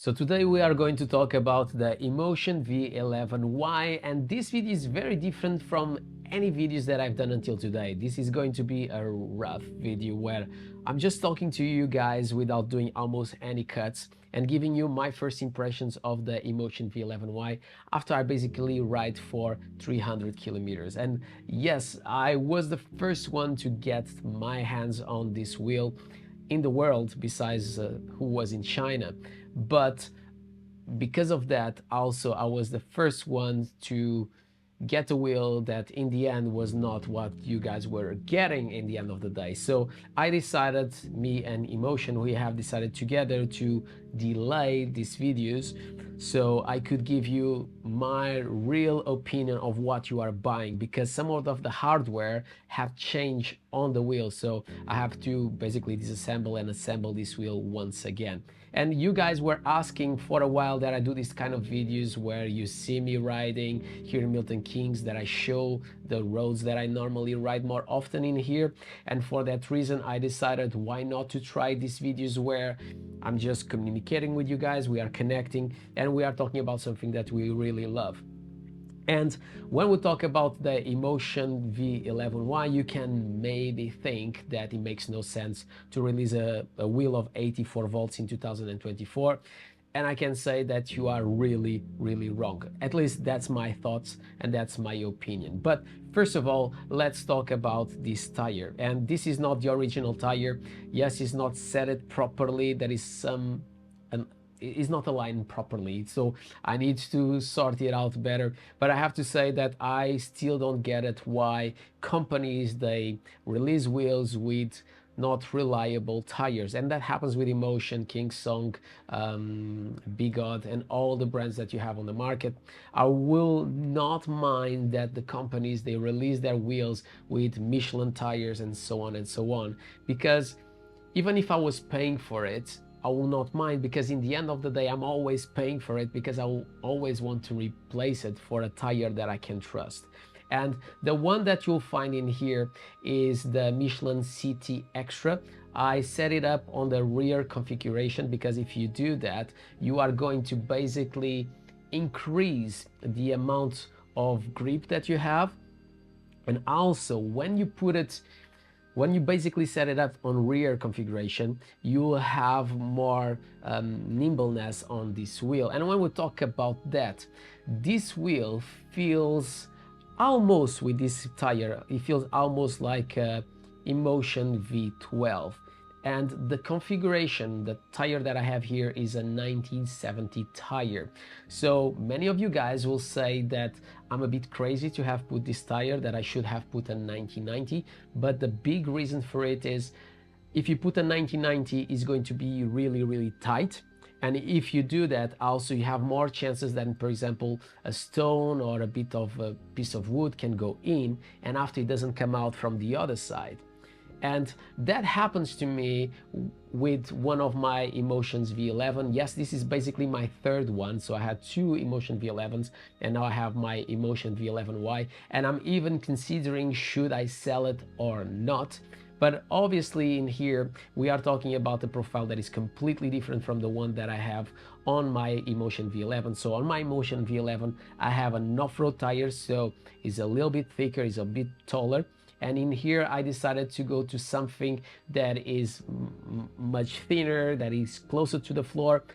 So today we are going to talk about the Imotion V11Y, and this video is very different from any videos that I've done until today. This is going to be a rough video where I'm just talking to you guys without doing almost any cuts and giving you my first impressions of the Imotion V11Y after I basically ride for 300 kilometers. And yes, I was the first one to get my hands on this wheel in the world besides who was in China, but because of that also I was the first one to get a wheel that in the end was not what you guys were getting in the end of the day. So I decided, me and Imotion, we have decided together to delay these videos so I could give you my real opinion of what you are buying, because some of the hardware have changed on the wheel, so I have to basically disassemble and assemble this wheel once again. And you guys were asking for a while that I do these kind of videos where you see me riding here in Milton Keynes, that I show the roads that I normally ride more often in here. And for that reason I decided why not to try these videos where I'm just communicating with you guys, we are connecting and we are talking about something that we really love. And when we talk about the Imotion V11Y, you can maybe think that it makes no sense to release a wheel of 84 volts in 2024. And I can say that you are really, really wrong. At least that's my thoughts and that's my opinion. But first of all, let's talk about this tire. And this is not the original tire. Yes, it's not set properly. There is is not aligned properly, so I need to sort it out better. But I have to say that I still don't get it why companies, they release wheels with not reliable tires, and that happens with Imotion, Xion, Bigod, and all the brands that you have on the market. I will not mind that the companies, they release their wheels with Michelin tires and so on, because even if I was paying for it, I will not mind, because in the end of the day I'm always paying for it because I will always want to replace it for a tire that I can trust. And the one that you'll find in here is the Michelin CT Extra. I set it up on the rear configuration because if you do that, you are going to basically increase the amount of grip that you have. And also when you basically set it up on rear configuration, you will have more nimbleness on this wheel. And when we talk about that, this wheel feels almost, with this tire, it feels almost like a Imotion V12. And the configuration, the tire that I have here is a 1970 tire. So many of you guys will say that I'm a bit crazy to have put this tire, that I should have put a 1990. But the big reason for it is, if you put a 1990, it's going to be really, really tight. And if you do that, also you have more chances that, for example, a stone or a bit of a piece of wood can go in, and after it doesn't come out from the other side. And that happens to me with one of my Imotions V11. Yes, this is basically my third one. So I had two Imotion V11s and now I have my Imotion V11Y. And I'm even considering should I sell it or not. But obviously in here, we are talking about a profile that is completely different from the one that I have on my Imotion V11. So on my Imotion V11, I have an off-road tire, so it's a little bit thicker, it's a bit taller. And in here, I decided to go to something that is much thinner, that is closer to the floor,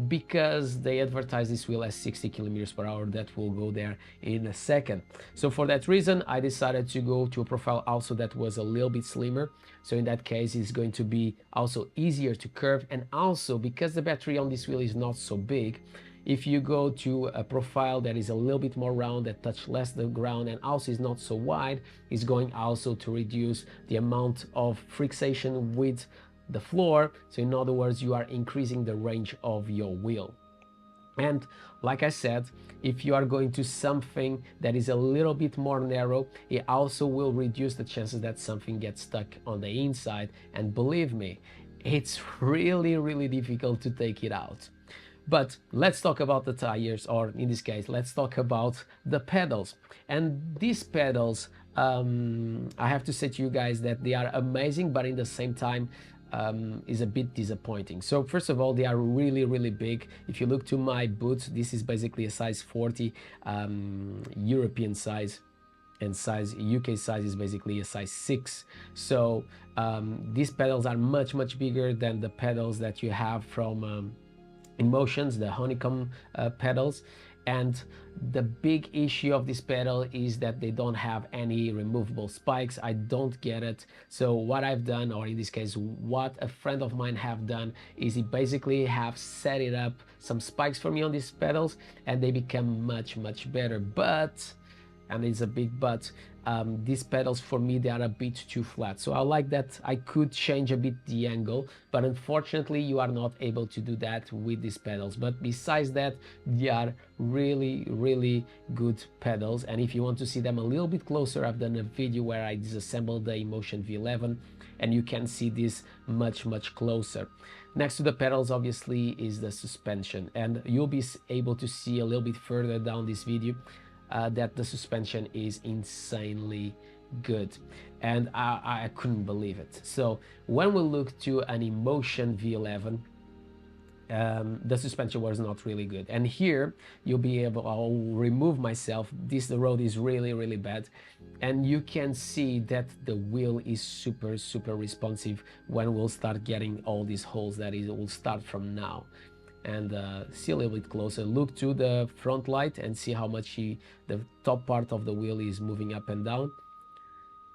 because they advertise this wheel as 60 kilometers per hour. That will go there in a second. So for that reason, I decided to go to a profile also that was a little bit slimmer. So in that case, it's going to be also easier to curve. And also because the battery on this wheel is not so big, if you go to a profile that is a little bit more round, that touch less the ground, and also is not so wide, is going also to reduce the amount of fixation with the floor. So in other words, you are increasing the range of your wheel. And like I said, if you are going to something that is a little bit more narrow, it also will reduce the chances that something gets stuck on the inside. And believe me, it's really, really difficult to take it out. But let's talk about the tires, or in this case, let's talk about the pedals. And these pedals, I have to say to you guys that they are amazing, but in the same time, is a bit disappointing. So first of all, they are really big. If you look to my boots, this is basically a size 40 European size, and size UK size is basically a size 6. So these pedals are much bigger than the pedals that you have from Inmotions, the honeycomb pedals. And the big issue of this pedal is that they don't have any removable spikes. I don't get it. So what I've done, or in this case what a friend of mine have done, is he basically have set it up some spikes for me on these pedals, and they become much better. But, and it's a big but, these pedals for me, they are a bit too flat. So I like that I could change a bit the angle, but unfortunately you are not able to do that with these pedals. But besides that, they are really good pedals. And if you want to see them a little bit closer, I've done a video where I disassembled the Imotion V11, and you can see this much closer. Next to the pedals obviously is the suspension, and you'll be able to see a little bit further down this video that the suspension is insanely good, and I couldn't believe it. So when we look to an Imotion V11, the suspension was not really good, and here you'll be able, I'll remove myself, the road is really bad, and you can see that the wheel is super responsive when we'll start getting all these holes that it will start from now. And see a little bit closer, look to the front light and see how much the top part of the wheel is moving up and down,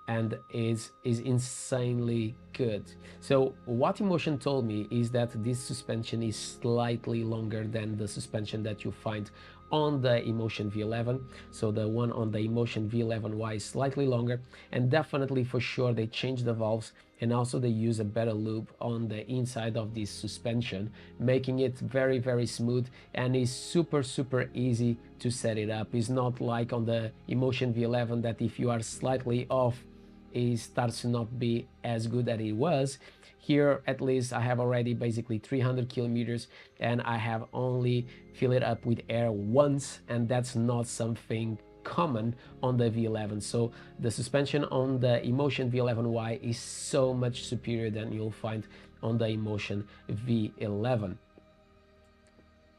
and is insanely good. So what Imotion told me is that this suspension is slightly longer than the suspension that you find on the Imotion V11. So the one on the Imotion V11Y is slightly longer, and definitely for sure they changed the valves, and also they use a better lube on the inside of this suspension, making it very smooth, and is super easy to set it up. It's not like on the Imotion V11 that if you are slightly off, it starts to not be as good as it was. Here at least I have already basically 300 kilometers, and I have only filled it up with air once, and that's not something common on the V11. So the suspension on the Imotion V11Y is so much superior than you'll find on the Imotion V11.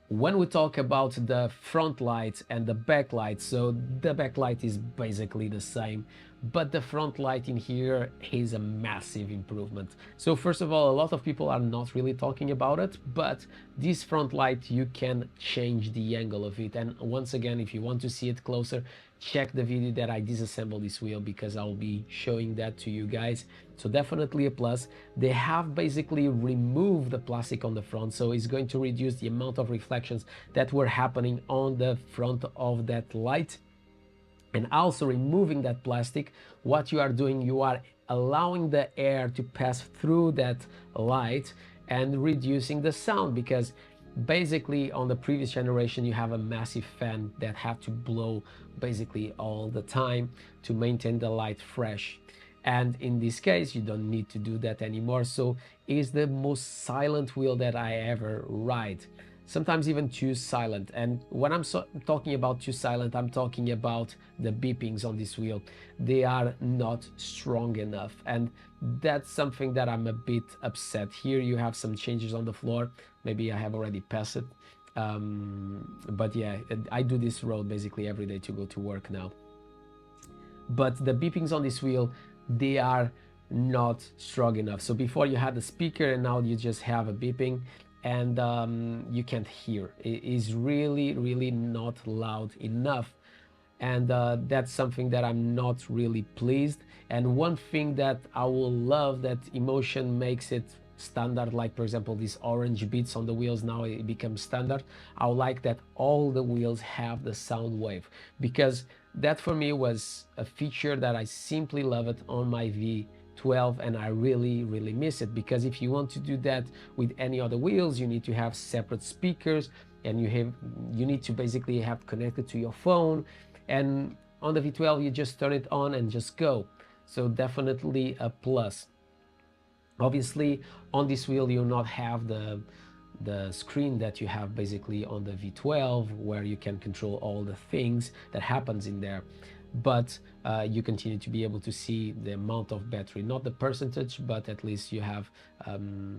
When we talk about the front light and the back light, so the back light is basically the same, but the front light in here is a massive improvement. So first of all, a lot of people are not really talking about it, but this front light, you can change the angle of it. And once again, if you want to see it closer, check the video that I disassembled this wheel, because I'll be showing that to you guys. So definitely a plus. They have basically removed the plastic on the front, so it's going to reduce the amount of reflections that were happening on the front of that light. And also removing that plastic, what you are doing, you are allowing the air to pass through that light and reducing the sound, because basically on the previous generation you have a massive fan that have to blow basically all the time to maintain the light fresh. And in this case you don't need to do that anymore, so it's the most silent wheel that I ever ride. Sometimes even too silent. And when I'm talking about too silent, I'm talking about the beepings on this wheel. They are not strong enough, and that's something that I'm a bit upset. Here you have some changes on the floor, maybe I have already passed it, but yeah, I do this road basically every day to go to work now. But the beepings on this wheel, they are not strong enough. So before you had the speaker, and now you just have a beeping, and you can't hear. It is really not loud enough, and that's something that I'm not really pleased. And one thing that I will love that Imotion makes it standard, like for example these orange bits on the wheels, now it becomes standard. I would like that all the wheels have the sound wave, because that for me was a feature that I simply love it on my V12, and I really miss it. Because if you want to do that with any other wheels, you need to have separate speakers, and you need to basically have connected to your phone, and on the V12 you just turn it on and just go. So definitely a plus. Obviously on this wheel you'll not have the screen that you have basically on the V12, where you can control all the things that happens in there. but you continue to be able to see the amount of battery, not the percentage, but at least you have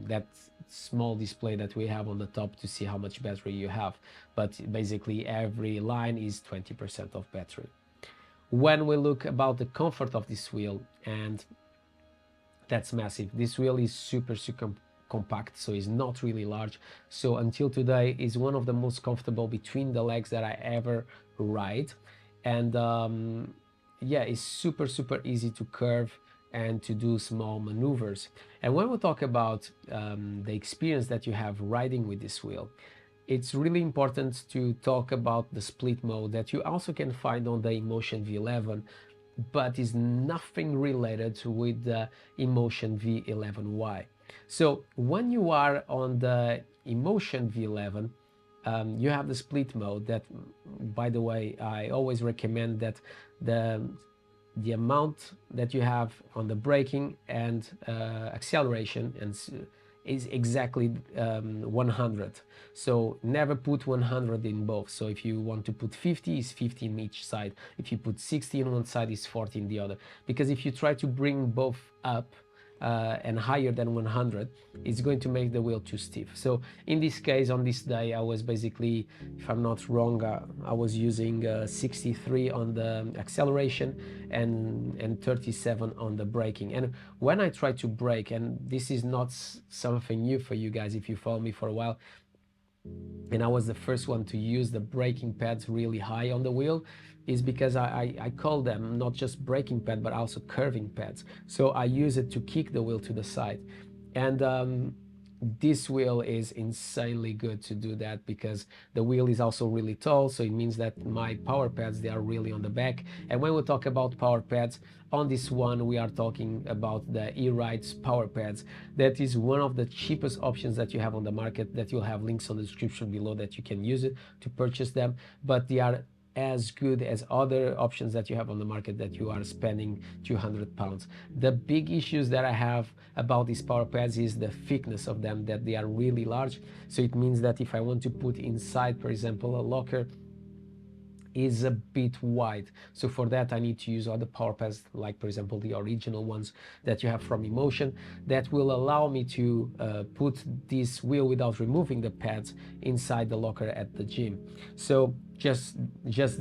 that small display that we have on the top to see how much battery you have. But basically every line is 20% of battery. When we look about the comfort of this wheel, and that's massive. This wheel is super compact, so it's not really large. So until today is one of the most comfortable between the legs that I ever ride. And yeah, it's super easy to curve and to do small maneuvers. And when we talk about the experience that you have riding with this wheel, it's really important to talk about the split mode that you also can find on the Imotion V11, but is nothing related with the Imotion V11Y. So when you are on the Imotion V11, you have the split mode that, by the way, I always recommend that the amount that you have on the braking and acceleration is exactly 100. So never put 100 in both. So if you want to put 50, it's 50 in each side. If you put 60 on one side, it's 40 in the other. Because if you try to bring both up and higher than 100, it's going to make the wheel too stiff. So in this case, on this day, I was basically, if I'm not wrong, I was using 63 on the acceleration and 37 on the braking. And when I try to brake, and this is not something new for you guys if you follow me for a while, and I was the first one to use the braking pads really high on the wheel, is because I call them not just braking pad but also curving pads. So I use it to kick the wheel to the side. And this wheel is insanely good to do that because the wheel is also really tall, so it means that my power pads, they are really on the back. And when we talk about power pads, on this one we are talking about the eRide's power pads. That is one of the cheapest options that you have on the market, that you'll have links on the description below that you can use it to purchase them, but they are as good as other options that you have on the market that you are spending £200. The big issues that I have about these power pads is the thickness of them, that they are really large. So it means that if I want to put inside, for example, a locker, is a bit wide. So for that I need to use other power pads, like for example the original ones that you have from Imotion, that will allow me to put this wheel without removing the pads inside the locker at the gym. So just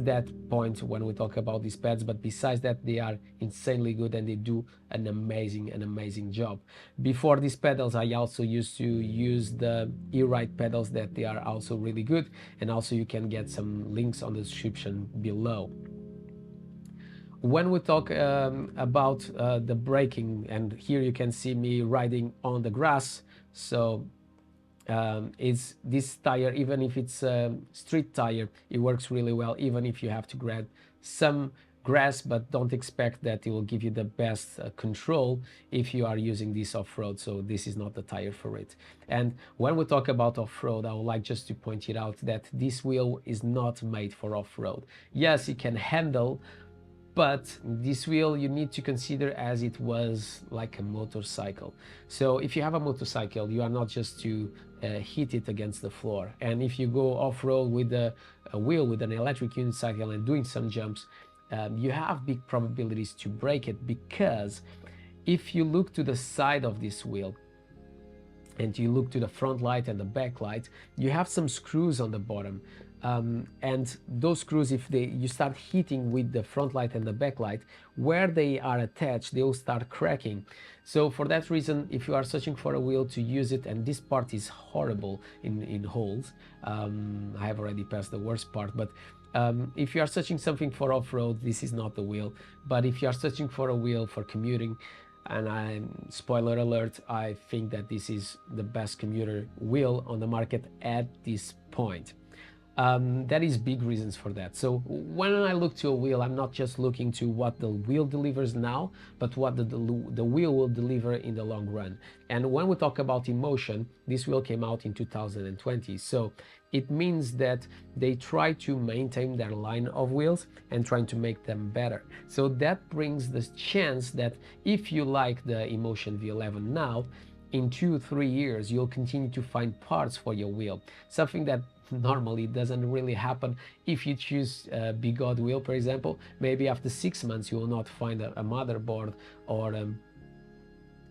that point when we talk about these pads, but besides that, they are insanely good and they do an amazing job. Before these pedals, I also used to use the eRide pedals, that they are also really good, and also you can get some links on the description below. When we talk about the braking, and here you can see me riding on the grass, so is this tire, even if it's a street tire, it works really well, even if you have to grab some grass, but don't expect that it will give you the best control if you are using this off-road. So this is not the tire for it. And when we talk about off-road, I would like just to point it out that this wheel is not made for off-road. Yes, it can handle, but this wheel you need to consider as it was like a motorcycle. So if you have a motorcycle, you are not just to hit it against the floor. And if you go off-road with a wheel with an electric unicycle and doing some jumps, you have big probabilities to break it, because if you look to the side of this wheel and you look to the front light and the back light, you have some screws on the bottom. And those screws, if you start hitting with the front light and the back light, where they are attached, they will start cracking. So for that reason, if you are searching for a wheel to use it, and this part is horrible in holes, I have already passed the worst part, but if you are searching something for off-road, this is not the wheel. But if you are searching for a wheel for commuting, and spoiler alert, I think that this is the best commuter wheel on the market at this point. That is big reasons for that. So when I look to a wheel, I'm not just looking to what the wheel delivers now, but what the wheel will deliver in the long run. And when we talk about Imotion, this wheel came out in 2020. So it means that they try to maintain their line of wheels and trying to make them better. So that brings the chance that if you like the Imotion V11 now, in 2-3 years, you'll continue to find parts for your wheel. Something that normally it doesn't really happen. If you choose big odd wheel, for example, maybe after 6 months you will not find a motherboard, or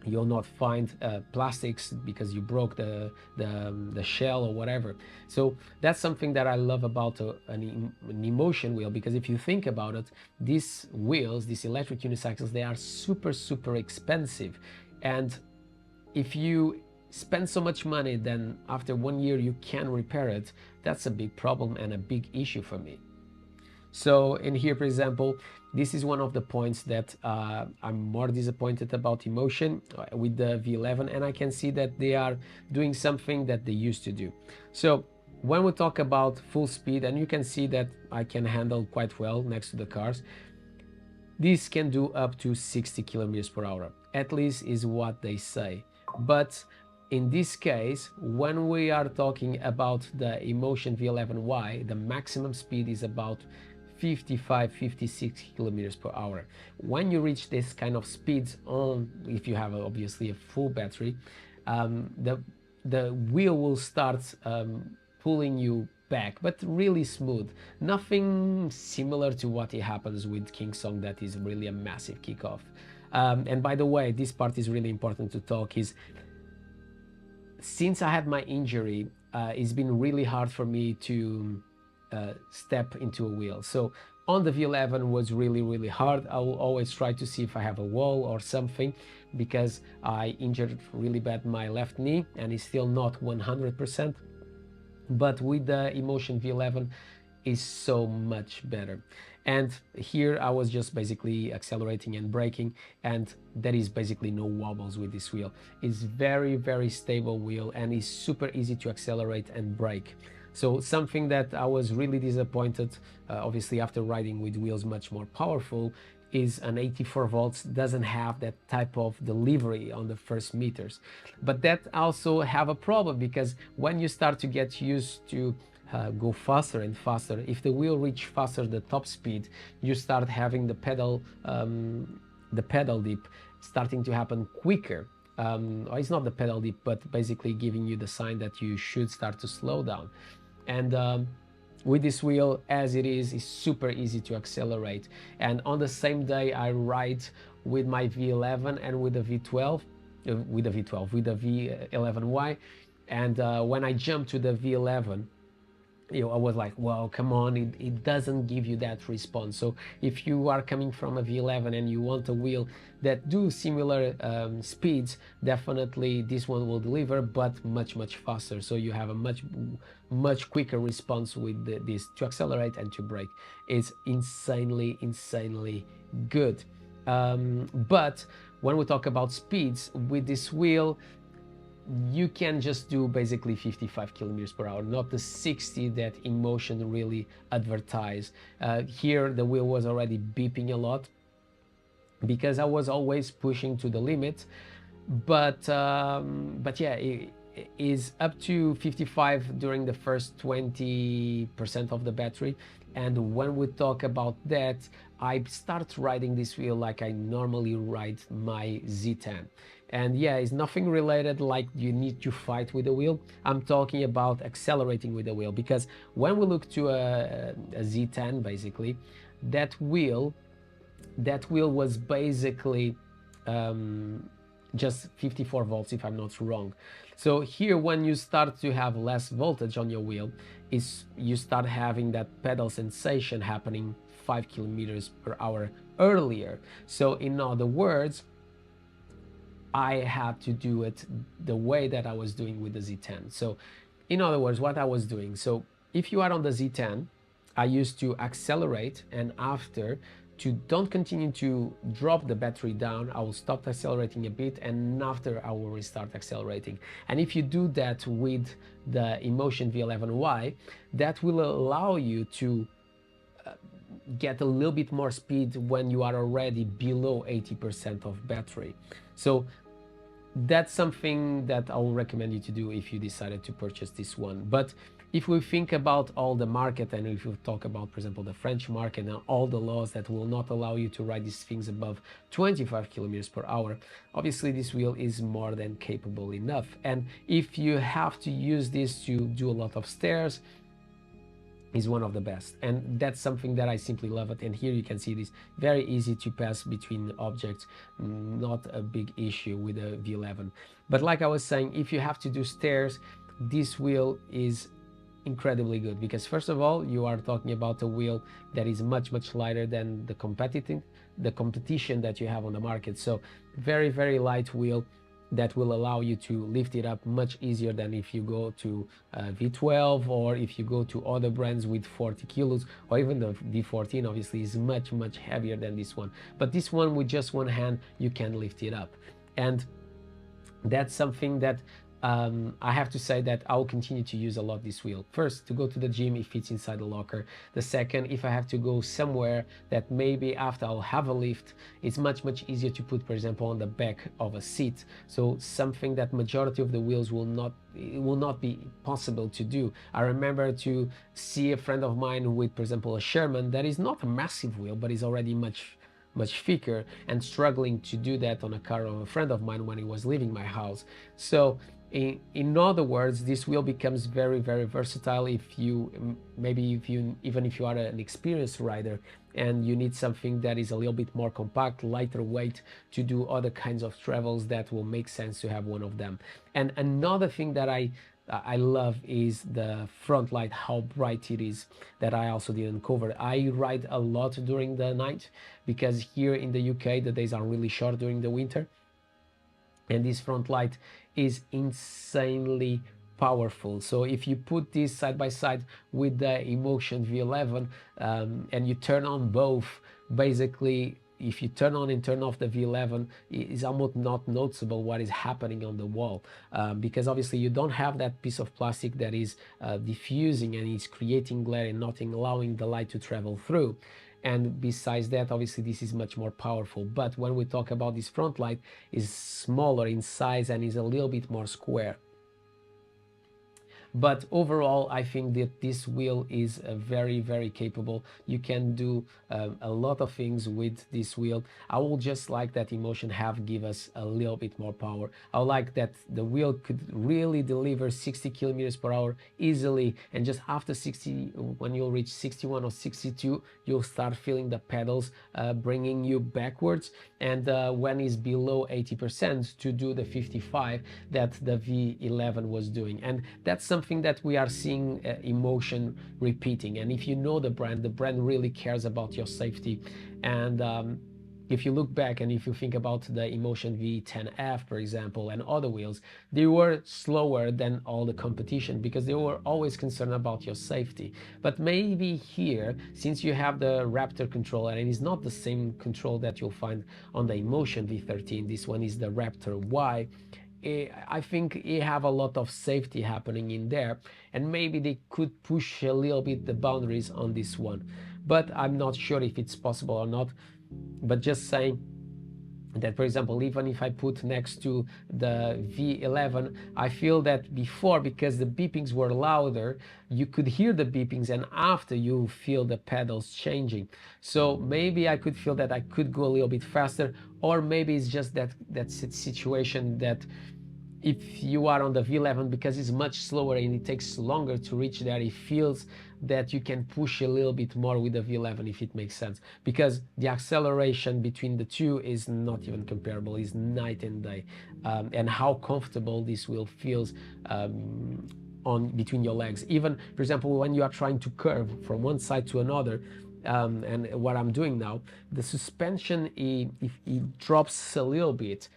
you'll not find plastics because you broke the shell or whatever. So that's something that I love about an Imotion wheel, because if you think about it, these wheels, these electric unicycles, they are super expensive, and if you spend so much money, then after 1 year you can repair it. That's a big problem and a big issue for me. So in here, for example, this is one of the points that I'm more disappointed about Imotion with the V11, and I can see that they are doing something that they used to do. So when we talk about full speed, and you can see that I can handle quite well next to the cars, this can do up to 60 kilometers per hour, at least is what they say. But in this case, when we are talking about the Imotion V11Y, the maximum speed is about 55-56 kilometers per hour. When you reach this kind of speeds, if you have obviously a full battery, the wheel will start pulling you back, but really smooth. Nothing similar to what happens with Xion, that is really a massive kickoff. And by the way, this part is really important to talk, is since I had my injury, it's been really hard for me to step into a wheel. So on the V11 was really hard. I will always try to see if I have a wall or something, because I injured really bad my left knee and it's still not 100%. But with the Imotion V11 is so much better. And here I was just basically accelerating and braking, and there is basically no wobbles with this wheel. It's very stable wheel, and it's super easy to accelerate and brake. So something that I was really disappointed, obviously after riding with wheels much more powerful, is an 84 volts doesn't have that type of delivery on the first meters. But that also have a problem, because when you start to get used to go faster and faster, if the wheel reach faster the top speed, you start having the pedal dip starting to happen quicker. Or it's not the pedal dip, but basically giving you the sign that you should start to slow down. And with this wheel, as it is, it's super easy to accelerate. And on the same day, I ride with my V11 and with the V12, with the V11Y. And when I jump to the V11, I was like, well, come on, it doesn't give you that response. So if you are coming from a V11 and you want a wheel that do similar speeds, definitely this one will deliver, but much faster. So you have a much quicker response with this to accelerate and to brake. It's insanely good. But when we talk about speeds with this wheel, you can just do basically 55 kilometers per hour, not the 60 that Inmotion really advertise. Here the wheel was already beeping a lot because I was always pushing to the limit, but yeah, it is up to 55 during the first 20% of the battery. And when we talk about that, I start riding this wheel like I normally ride my Z10. And yeah, it's nothing related like you need to fight with the wheel. I'm talking about accelerating with the wheel, because when we look to a Z10, basically, that wheel was basically just 54 volts, if I'm not wrong. So here, when you start to have less voltage on your wheel, you start having that pedal sensation happening 5 kilometers per hour earlier. So in other words, I had to do it the way that I was doing with the Z10. So in other words, what I was doing, so if you are on the Z10, I used to accelerate, and after, to don't continue to drop the battery down, I will stop accelerating a bit, and after I will restart accelerating. And if you do that with the Imotion V11Y, that will allow you to get a little bit more speed when you are already below 80% of battery. So that's something that I will recommend you to do if you decided to purchase this one. But if we think about all the market, and if we talk about, for example, the French market and all the laws that will not allow you to ride these things above 25 kilometers per hour, obviously this wheel is more than capable enough. And if you have to use this to do a lot of stairs, is one of the best, and that's something that I simply love it. And here you can see it is very easy to pass between objects, not a big issue with a V11. But like I was saying, if you have to do stairs, this wheel is incredibly good, because first of all, you are talking about a wheel that is much lighter than the competition that you have on the market. So very light wheel that will allow you to lift it up much easier than if you go to V12, or if you go to other brands with 40 kilos, or even the V14 obviously is much heavier than this one. But this one, with just one hand, you can lift it up. And that's something that I have to say that I will continue to use a lot this wheel. First, to go to the gym, it fits inside the locker. The second, if I have to go somewhere that maybe after I'll have a lift, it's much easier to put, for example, on the back of a seat. So something that majority of the wheels will not be possible to do. I remember to see a friend of mine with, for example, a Sherman that is not a massive wheel, but is already much thicker, and struggling to do that on a car of a friend of mine when he was leaving my house. So in other words, this wheel becomes very versatile if you even if you are an experienced rider and you need something that is a little bit more compact, lighter weight, to do other kinds of travels. That will make sense to have one of them. And another thing that I love is the front light, how bright it is, that I also didn't cover. I ride a lot during the night, because here in the UK the days are really short during the winter, and this front light is insanely powerful. So if you put this side by side with the Imotion V11 and you turn on both, basically if you turn on and turn off the V11, it's almost not noticeable what is happening on the wall, because obviously you don't have that piece of plastic that is diffusing and is creating glare and not allowing the light to travel through. And besides that, obviously this is much more powerful. But when we talk about this front light, is smaller in size and is a little bit more square. But overall, I think that this wheel is very capable. You can do a lot of things with this wheel. I would just like that Imotion have give us a little bit more power. I would like that the wheel could really deliver 60 kilometers per hour easily, and just after 60, when you'll reach 61 or 62, you'll start feeling the pedals bringing you backwards, and when it's below 80%, to do the 55 that the V11 was doing. And that's something that we are seeing Imotion repeating. And if you know the brand really cares about your safety. And if you look back and if you think about the Imotion V10F, for example, and other wheels, they were slower than all the competition because they were always concerned about your safety. But maybe here, since you have the Raptor controller, and it's not the same control that you'll find on the Imotion V13, this one is the Raptor Y, I think you have a lot of safety happening in there, and maybe they could push a little bit the boundaries on this one. But I'm not sure if it's possible or not. But just saying that, for example, even if I put next to the V11, I feel that before, because the beepings were louder, you could hear the beepings, and after you feel the pedals changing. So maybe I could feel that I could go a little bit faster, or maybe it's just that situation that if you are on the V11, because it's much slower and it takes longer to reach there, it feels that you can push a little bit more with the V11, if it makes sense, because the acceleration between the two is not even comparable, is night and day. And how comfortable this wheel feels on between your legs. Even, for example, when you are trying to curve from one side to another, and what I'm doing now, the suspension, if it drops a little bit,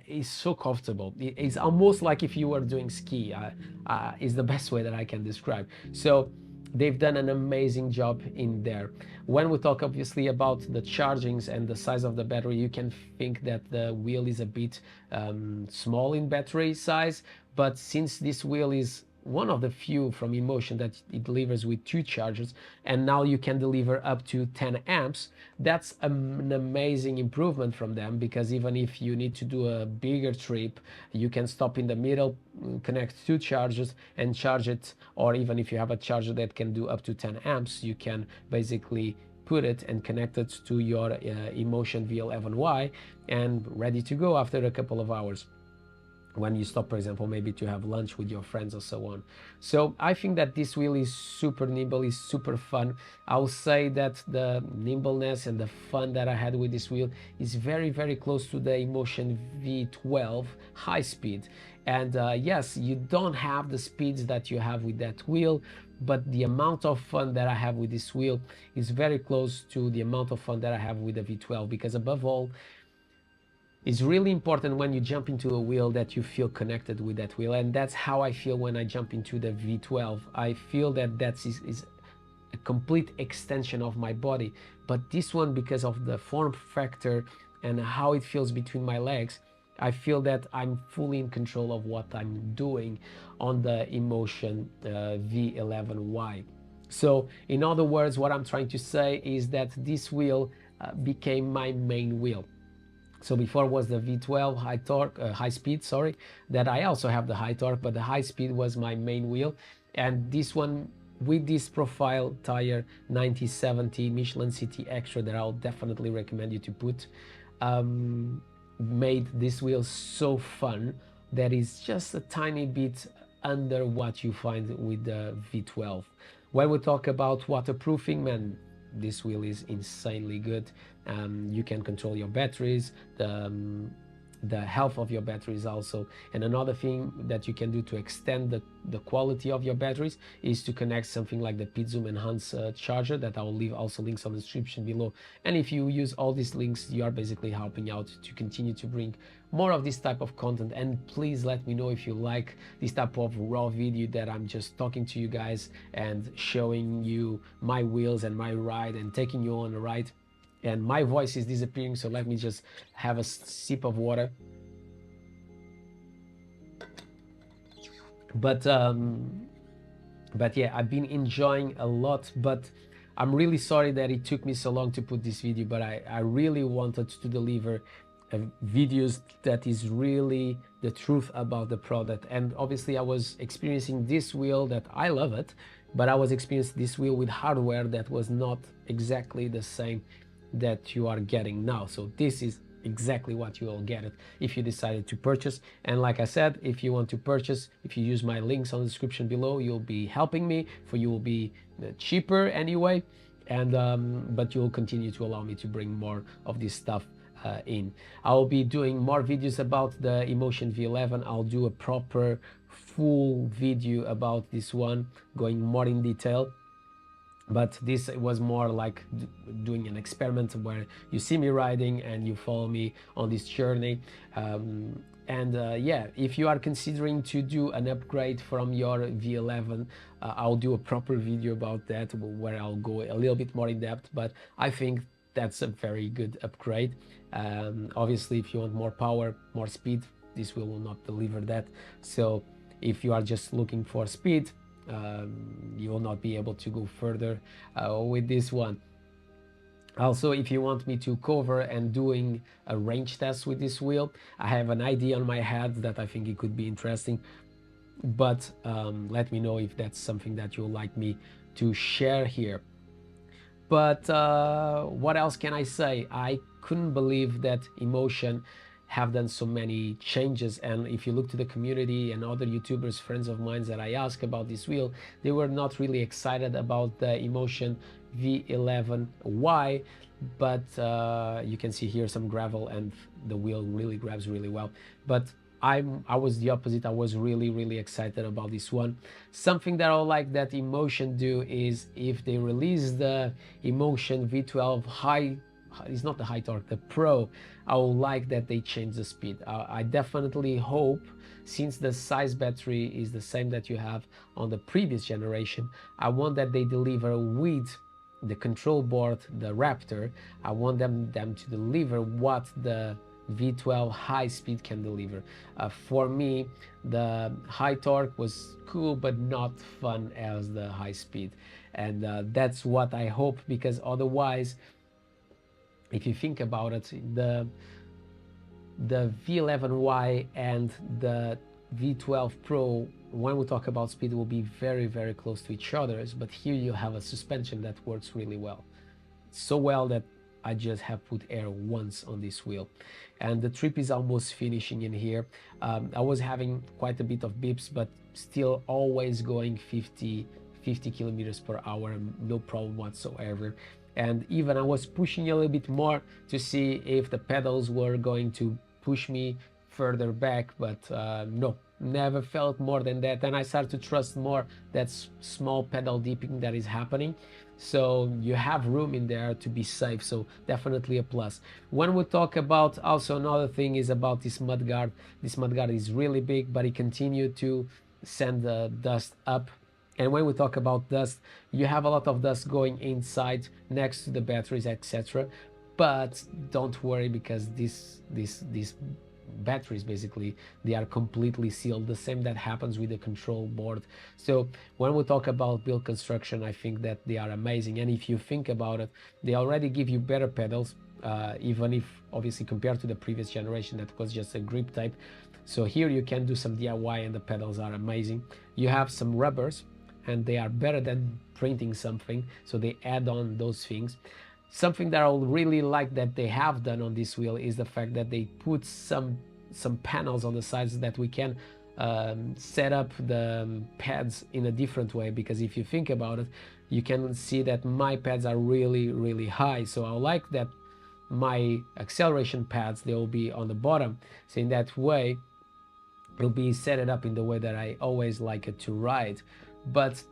is so comfortable. It's almost like if you were doing ski, is the best way that I can describe. So they've done an amazing job in there. When we talk obviously about the chargings and the size of the battery, you can think that the wheel is a bit small in battery size, but since this wheel is one of the few from Imotion that it delivers with 2 chargers, and now you can deliver up to 10 amps. That's an amazing improvement from them, because even if you need to do a bigger trip, you can stop in the middle, connect 2 chargers and charge it. Or even if you have a charger that can do up to 10 amps, you can basically put it and connect it to your Imotion V11Y and ready to go after a couple of hours. when you stop, for example, maybe to have lunch with your friends or so on. So I think that this wheel is super nimble, is super fun. I'll say that the nimbleness and the fun that I had with this wheel is very, very close to the Imotion V12 high speed. And yes, you don't have the speeds that you have with that wheel, but the amount of fun that I have with this wheel is very close to the amount of fun that I have with the V12, because above all, it's really important when you jump into a wheel that you feel connected with that wheel, and that's how I feel when I jump into the V12. I feel that is a complete extension of my body, but this one, because of the form factor and how it feels between my legs, I feel that I'm fully in control of what I'm doing on the Inmotion V11Y. So in other words, what I'm trying to say is that this wheel became my main wheel. So before was the V12 high torque, high speed, sorry, that I also have the high torque, but the high speed was my main wheel. And this one, with this profile tire 90/70 Michelin CT Extra that I'll definitely recommend you to put, made this wheel so fun that is just a tiny bit under what you find with the V12. When we talk about waterproofing, man, this wheel is insanely good. You can control your batteries, the health of your batteries also. And another thing that you can do to extend the quality of your batteries is to connect something like the PidZoom Enhance charger that I will leave also links on the description below. And if you use all these links, you are basically helping out to continue to bring more of this type of content. And please let me know if you like this type of raw video that I'm just talking to you guys and showing you my wheels and my ride and taking you on a ride. And my voice is disappearing, so let me just have a sip of water. But yeah, I've been enjoying a lot, but I'm really sorry that it took me so long to put this video, but I really wanted to deliver videos that is really the truth about the product. And obviously I was experiencing this wheel that I love it, but I was experiencing this wheel with hardware that was not exactly the same that you are getting now. So this is exactly what you will get it if you decided to purchase. And like I said, if you want to purchase, if you use my links on the description below, you'll be helping me, for you will be cheaper anyway. And but you'll continue to allow me to bring more of this stuff in. I'll be doing more videos about the Imotion V11. I'll do a proper full video about this one, going more in detail. But this was more like doing an experiment where you see me riding and you follow me on this journey. Yeah, if you are considering to do an upgrade from your V11, I'll do a proper video about that where I'll go a little bit more in depth, but I think that's a very good upgrade. Obviously, if you want more power, more speed, this will not deliver that. So if you are just looking for speed, you will not be able to go further with this one. Also, if you want me to cover and doing a range test with this wheel, I have an idea on my head that I think it could be interesting, but let me know if that's something that you would like me to share here. But what else can I say? I couldn't believe that Imotion have done so many changes, and if you look to the community and other YouTubers, friends of mine that I asked about this wheel, they were not really excited about the Imotion V11Y, but you can see here some gravel and the wheel really grabs really well. But I was the opposite. I was really excited about this one. Something that I like that Imotion do is if they release the Imotion V12 high, it's not the high torque, the Pro, I would like that they change the speed. I definitely hope, since the size battery is the same that you have on the previous generation, I want that they deliver with the control board, the Raptor, I want them to deliver what the V12 high speed can deliver. For me, the high torque was cool but not fun as the high speed, and that's what I hope, because otherwise, if you think about it, the V11Y and the V12 Pro, when we talk about speed, will be very close to each other, but here you have a suspension that works really well, so well that I just have put air once on this wheel, and the trip is almost finishing in here. I was having quite a bit of beeps, but still always going 50 kilometers per hour, no problem whatsoever. And even I was pushing a little bit more to see if the pedals were going to push me further back, but no, never felt more than that. And I started to trust more that small pedal dipping that is happening. So you have room in there to be safe, so definitely a plus. When we talk about, also another thing is about this mudguard. This mudguard is really big, but it continued to send the dust up. And when we talk about dust, you have a lot of dust going inside next to the batteries, etc. But don't worry, because these batteries, basically, they are completely sealed, the same that happens with the control board. So when we talk about build construction, I think that they are amazing. And if you think about it, they already give you better pedals, even if obviously compared to the previous generation that was just a grip type. So here you can do some DIY and the pedals are amazing. You have some rubbers, and they are better than printing something, so they add on those things. Something that I really like that they have done on this wheel is the fact that they put some panels on the sides that we can set up the pads in a different way, because if you think about it, you can see that my pads are really high. So I like that my acceleration pads, they will be on the bottom, so in that way it'll be set it up in the way that I always like it to ride. But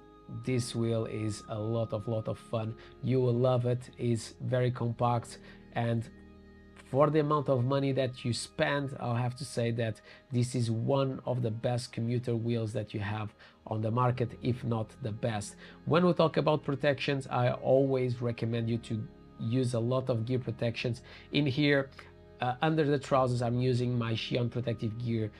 this wheel is a lot of fun. You will love it. It's very compact, and for the amount of money that you spend, I'll have to say that this is one of the best commuter wheels that you have on the market, if not the best. When we talk about protections, I always recommend you to use a lot of gear protections. In here, under the trousers, I'm using my Xion protective gear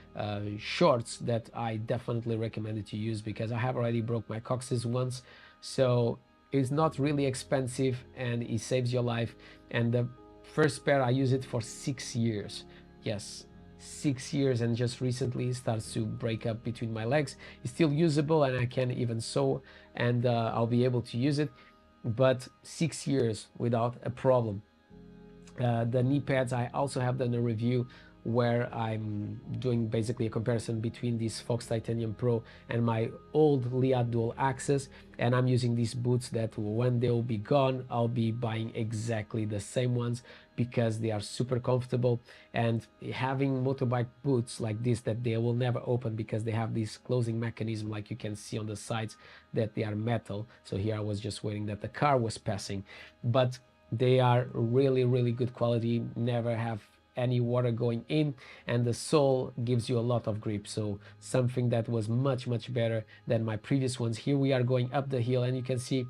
shorts that I definitely recommend it to use, because I have already broke my coccyx once. So it's not really expensive and it saves your life. And the first pair, I use it for 6 years. Yes, 6 years, and just recently it starts to break up between my legs. It's still usable and I can even sew, and I'll be able to use it, but 6 years without a problem. The knee pads, I also have done a review where I'm doing basically a comparison between this Fox Titanium Pro and my old Liat dual axis, and I'm using these boots that when they'll be gone, I'll be buying exactly the same ones, because they are super comfortable. And having motorbike boots like this that they will never open, because they have this closing mechanism like you can see on the sides, that they are metal. So here I was just waiting that the car was passing, but they are really good quality, never have any water going in, and the sole gives you a lot of grip. So something that was much better than my previous ones. Here we are going up the hill, and you can see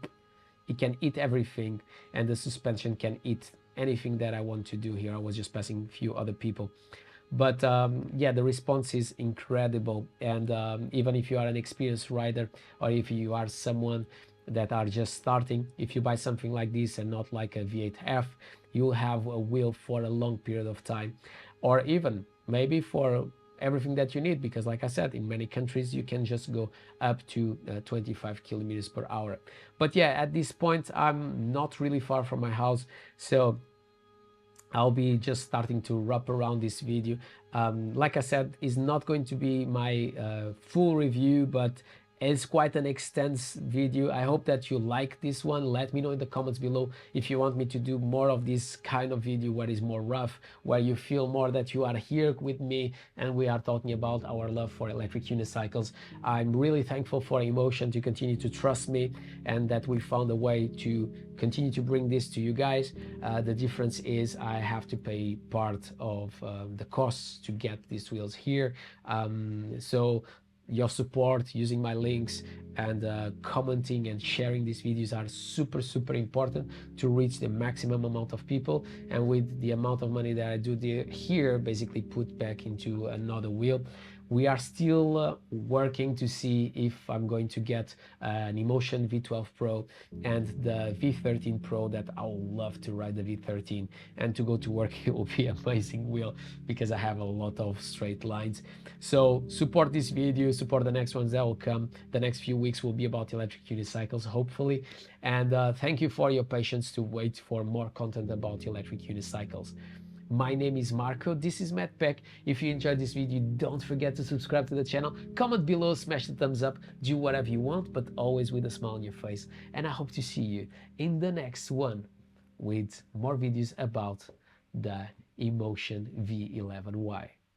it can eat everything, and the suspension can eat anything that I want to do here. I was just passing a few other people, but yeah, the response is incredible. And even if you are an experienced rider, or if you are someone that are just starting, if you buy something like this and not like a V8F, you'll have a wheel for a long period of time, or even maybe for everything that you need, because like I said, in many countries you can just go up to 25 kilometers per hour. But yeah, at this point I'm not really far from my house, so I'll be just starting to wrap around this video. Like I said, it's not going to be my full review, but it's quite an extensive video. I hope that you like this one. Let me know in the comments below if you want me to do more of this kind of video where it's more rough, where you feel more that you are here with me and we are talking about our love for electric unicycles. I'm really thankful for Imotion to continue to trust me, and that we found a way to continue to bring this to you guys. The difference is I have to pay part of the costs to get these wheels here. So your support, using my links, and commenting and sharing these videos are super important to reach the maximum amount of people. And with the amount of money that I do here, basically put back into another wheel, We are still working to see if I'm going to get an Imotion V12 Pro and the V13 Pro. That I would love to ride the V13, and to go to work it will be amazing wheel because I have a lot of straight lines. So support this video, support the next ones that will come. The next few weeks will be about electric unicycles, hopefully. And thank you for your patience to wait for more content about electric unicycles. My name is Marco, this is MADpack. If you enjoyed this video, don't forget to subscribe to the channel, comment below, smash the thumbs up, do whatever you want, but always with a smile on your face. And I hope to see you in the next one with more videos about the Imotion V11Y.